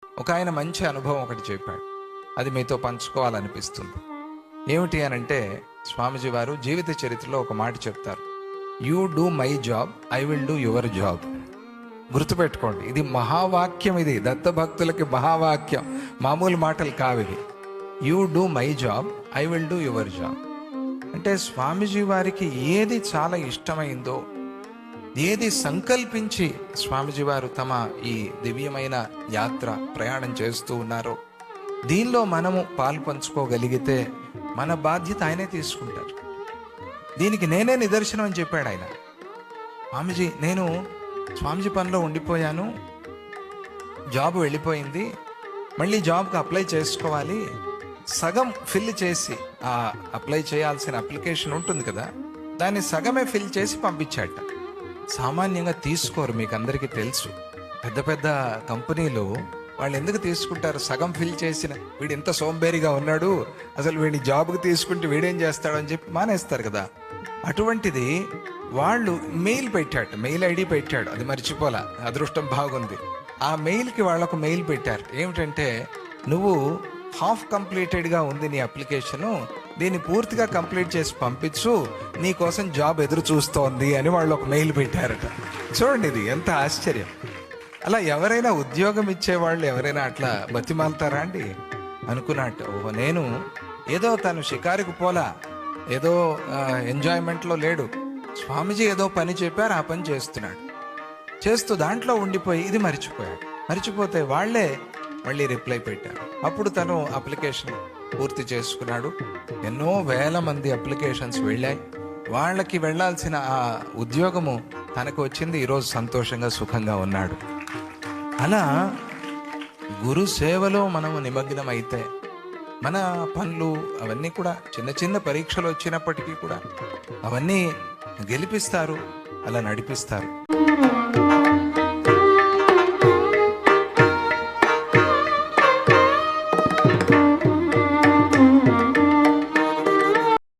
ఒక ఆయన మంచి అనుభవం ఒకటి చెప్పాడు, అది మీతో పంచుకోవాలనిపిస్తుంది. ఏమిటి అనంటే, స్వామీజీ వారు జీవిత చరిత్రలో ఒక మాట చెప్తారు, you do my job, I will do your job. గుర్తుపెట్టుకోండి, ఇది మహావాక్యం, ఇది దత్తభక్తులకి మహావాక్యం, మామూలు మాటలు కావివి. You do my job, I will do your job. అంటే స్వామీజీ వారికి ఏది చాలా ఇష్టమైందో, ఏది సంకల్పించి స్వామీజీ వారు తమ ఈ దివ్యమైన యాత్ర ప్రయాణం చేస్తూ ఉన్నారో, దీనిలో మనము పాలు పంచుకోగలిగితే మన బాధ్యత ఆయనే తీసుకుంటారు. దీనికి నేనే నిదర్శనం అని చెప్పాడు ఆయన. స్వామీజీ, నేను స్వామీజీ పనిలో ఉండిపోయాను, జాబ్ వెళ్ళిపోయింది, మళ్ళీ జాబ్కి అప్లై చేసుకోవాలి, సగం ఫిల్ చేసి, ఆ అప్లై చేయాల్సిన అప్లికేషన్ ఉంటుంది కదా, దాన్ని సగమే ఫిల్ చేసి పంపించాట. సామాన్యంగా తీసుకోరు, మీకు అందరికీ తెలుసు. పెద్ద పెద్ద కంపెనీలు వాళ్ళు ఎందుకు తీసుకుంటారు? సగం ఫిల్ చేసిన వీడు ఎంత సోంబేరిగా ఉన్నాడు, అసలు వీడిని జాబ్కి తీసుకుంటే వీడేం చేస్తాడు అని చెప్పి మానేస్తారు కదా. అటువంటిది వాళ్ళు మెయిల్ పెట్టాడు, మెయిల్ ఐడి పెట్టాడు, అది మర్చిపోలా, అదృష్టం బాగుంది. ఆ మెయిల్కి వాళ్ళకు మెయిల్ పెట్టారు, ఏమిటంటే, నువ్వు హాఫ్ కంప్లీటెడ్గా ఉంది నీ అప్లికేషను, దీన్ని పూర్తిగా కంప్లీట్ చేసి పంపించు, నీ కోసం జాబ్ ఎదురు చూస్తోంది అని వాళ్ళు ఒక మెయిల్ పెట్టారట. చూడండి, ఇది ఎంత ఆశ్చర్యం. అలా ఎవరైనా ఉద్యోగం ఇచ్చేవాళ్ళు ఎవరైనా అట్లా బతిమాలుతారా అండి? అనుకున్నట్టు, ఓహో, నేను ఏదో తను షికారుకు పోలా, ఏదో ఎంజాయ్మెంట్లో లేడు, స్వామీజీ ఏదో పని చెప్పారు, ఆ పని చేస్తున్నాడు, చేస్తూ దాంట్లో ఉండిపోయి ఇది మర్చిపోయాడు. మర్చిపోతే వాళ్ళే మళ్ళీ రిప్లై పెట్టారు. అప్పుడు తను అప్లికేషన్ పూర్తి చేసుకున్నాడు. ఎన్నో వేల మంది అప్లికేషన్స్ వెళ్ళాయి, వాళ్ళకి వెళ్ళాల్సిన ఆ ఉద్యోగము తనకు వచ్చింది. ఈరోజు సంతోషంగా సుఖంగా ఉన్నాడు. అలా గురు సేవలో మనము నిమగ్నం అయితే మన పనులు అవన్నీ కూడా చిన్న చిన్న పరీక్షలు వచ్చినప్పటికీ కూడా అవన్నీ గెలిపిస్తారు, అలా నడిపిస్తారు.